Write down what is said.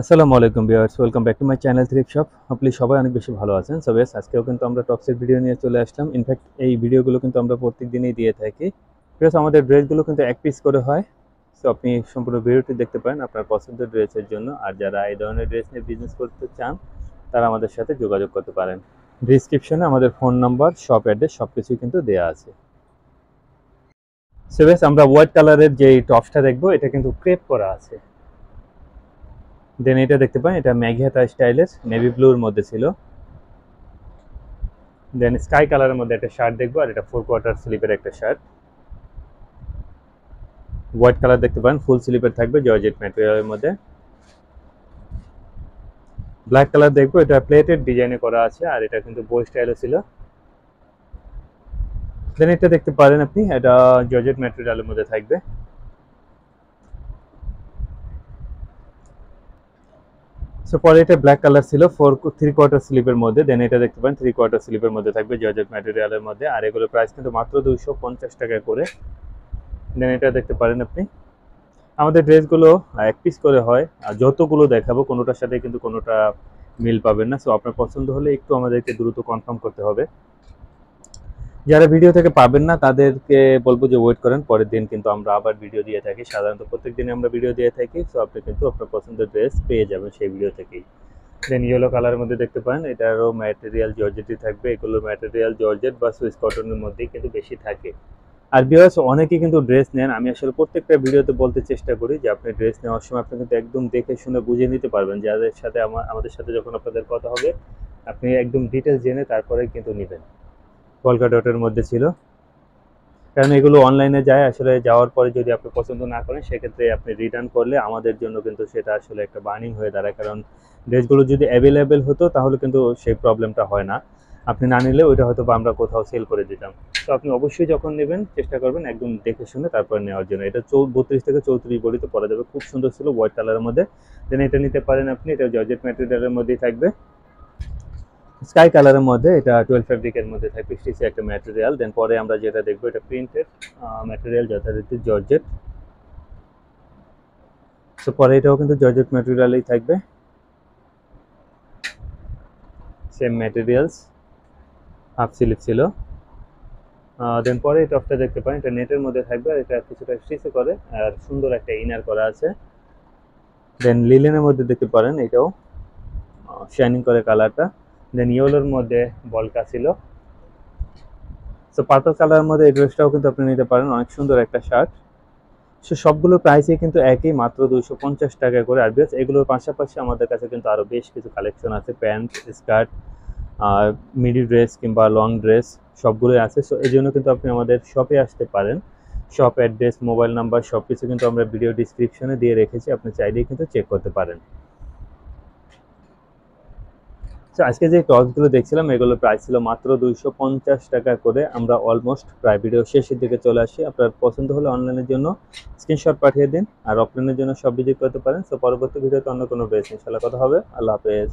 আসসালামু আলাইকুম viewers, welcome back to my channel thrift shop. আপনি সবাই অনেক বেশি ভালো আছেন। সো বেশ, আজকেও কিন্তু আমরা টপসের ভিডিও নিয়ে চলে আসলাম। ইনফ্যাক্ট এই ভিডিওগুলো কিন্তু আমরা প্রত্যেক দিনই দিয়ে থাকি। প্লাস আমাদের ড্রেসগুলো কিন্তু এক পিস করে হয়। সো আপনি সম্পূর্ণ ভিডিওটি দেখতে পারেন আপনার পছন্দের ড্রেসের জন্য। আর যারা এই ধরনের ড্রেস নিয়ে বিজনেস করতে চান তারা আমাদের সাথে যোগাযোগ করতে পারেন। ডিসক্রিপশনে আমাদের ফোন নাম্বার, শপ অ্যাড্রেস সবকিছুই কিন্তু দেওয়া আছে। সো বেশ, আমরা হোয়াইট কালারের যে টপসটা দেখবো এটা কিন্তু ক্রেপ করা আছে। দেন এটা দেখতে পান, এটা ম্যাগি হাতা স্টাইলের নেভি ব্লুর মধ্যে ছিল। দেন স্কাই কালারের মধ্যে একটা শার্ট দেখবো, আর এটা 4 কোয়ার্টার স্লিপের একটা শার্ট। হোয়াইট কালার দেখতে পান, ফুল স্লিপের থাকবে জর্জেট ম্যাটেরিয়ালের মধ্যে। ব্ল্যাক কালার দেখবো, এটা প্লেটেড ডিজাইনে করা আছে, আর এটা কিন্তু বো স্টাইলও ছিল। দেন এটা দেখতে পারেন আপনি, এটা জর্জেট ম্যাটেরিয়ালের মধ্যে থাকবে। সো পরে এটা ব্ল্যাক কালার ছিল 3 কোয়ার্টার স্লিপের মধ্যে। দেন এটা দেখতে পারেন 3 কোয়ার্টার স্লিপের মধ্যে থাকবে জর্জেট ম্যাটেরিয়ালের মধ্যে, আর এগুলোর প্রাইস কিন্তু মাত্র 250 টাকা করে। দেন এটা দেখতে পারেন আপনি, আমাদের ড্রেসগুলো এক পিস করে হয়, আর যতগুলো দেখাবো কোনোটার সাথে কিন্তু কোনোটা মিল পাবেন না। সো আপনার পছন্দ হলে একটু আমাদেরকে দ্রুত কনফার্ম করতে হবে। যারা ভিডিও থেকে পাবেন না তাদেরকে বলবো যে ওয়েট করেন, পরের দিন কিন্তু আমরা আবার ভিডিও দিয়ে থাকি। সাধারণত প্রত্যেক দিনে আমরা ভিডিও দিয়ে থাকি। সো আপনি কিন্তু আপনার পছন্দের ড্রেস পেয়ে যাবেন সেই ভিডিও থেকেই। দেন ইয়েলো কালারের মধ্যে দেখতে পান, এটারও ম্যাটেরিয়াল জর্জেটই থাকবে। এগুলো ম্যাটেরিয়াল জর্জেট বা সুইস কটনের মধ্যেই কিন্তু বেশি থাকে। আর ভিউয়ার্স, অনেকেই কিন্তু ড্রেস নেন। আমি আসলে প্রত্যেকটা ভিডিওতে বলতে চেষ্টা করি যে আপনি ড্রেস নেওয়ার সময় আপনি কিন্তু একদম দেখে শুনে বুঝে নিতে পারবেন। যাদের সাথে আমাদের সাথে যখন আপনাদের কথা হবে, আপনি একদম ডিটেলস জেনে তারপরে কিন্তু নেবেন। কলকা ডটের মধ্যে ছিল, কারণ এগুলো অনলাইনে যায়, আসলে যাওয়ার পরে যদি আপনি পছন্দ না করেন সেক্ষেত্রে আপনি রিটার্ন করলে আমাদের জন্য কিন্তু সেটা আসলে একটা বার্নিং হয়ে দাঁড়ায়। কারণ ড্রেসগুলো যদি অ্যাভেলেবেল হতো তাহলে কিন্তু সেই প্রবলেমটা হয় না। আপনি না নিলে ওইটা হয়তো বা আমরা কোথাও সেল করে দিতাম। তো আপনি অবশ্যই যখন নেবেন চেষ্টা করবেন একদম দেখে শুনে তারপরে নেওয়ার জন্য। এটা 32 থেকে 34 বডিতে পরা যাবে, খুব সুন্দর ছিল হোয়াইট কালারের মধ্যে। দেন এটা নিতে পারেন আপনি, এটা জর্জেট ম্যাটেরিয়ালের মধ্যেই থাকবে। স্কাই কালারের মধ্যে, এটা 12 ফ্যাব্রিকের মধ্যে থাকবে, স্টিচের একটা ম্যাটেরিয়াল। দেন পরে আমরা যেটা দেখবো এটা প্রিন্টেড ম্যাটেরিয়াল, যথারীতি জর্জেট। সো পরে এটাও কিন্তু জর্জেট ম্যাটেরিয়ালই থাকবে, সেম ম্যাটেরিয়ালস, হাফ স্লিভ ছিল। দেন পরে এই টপটা দেখতে পারেন, এটা নেটের মধ্যে থাকবে, আর এটা কিছুটা স্টিচে করে, আর সুন্দর একটা ইনার করা আছে। দেন লিলেনের মধ্যে দেখতে পারেন, এটাও শাইনিং করে কালারটা। দেন ইয়েলোর মধ্যে বলকা ছিল। সো পার্পল কালারের মধ্যে এই ড্রেসটাও কিন্তু আপনি নিতে পারেন, অনেক সুন্দর একটা শার্ট। সো সবগুলো প্রাইসই কিন্তু একই, মাত্র 250 টাকা করে। আর বেশ, এগুলোর পাশাপাশি আমাদের কাছে কিন্তু আরও বেশ কিছু কালেকশন আছে, প্যান্ট, স্কার্ট, আর মিডি ড্রেস কিংবা লং ড্রেস সবগুলোই আছে। সো এই জন্য কিন্তু আপনি আমাদের শপে আসতে পারেন। শপ অ্যাড্রেস, মোবাইল নাম্বার সব কিছু কিন্তু আমরা ভিডিও ডিসক্রিপশনে দিয়ে রেখেছি, আপনি চাইলেই কিন্তু চেক করতে পারেন। সো আজকে যে টপসগুলো দেখছিলাম এগুলোর প্রাইস ছিল মাত্র 250 টাকা করে। আমরা অলমোস্ট প্রায় ভিডিও শেষের দিকে চলে আসি। আপনার পছন্দ হলে অনলাইনের জন্য স্ক্রিনশট পাঠিয়ে দিন, আর অফলাইনের জন্য সব ভিজিট করতে পারেন। সো পরবর্তী ভিডিওতে অন্য কোনো ড্রেস ইনশাআল্লাহ কথা হবে। আল্লাহ হাফেজ।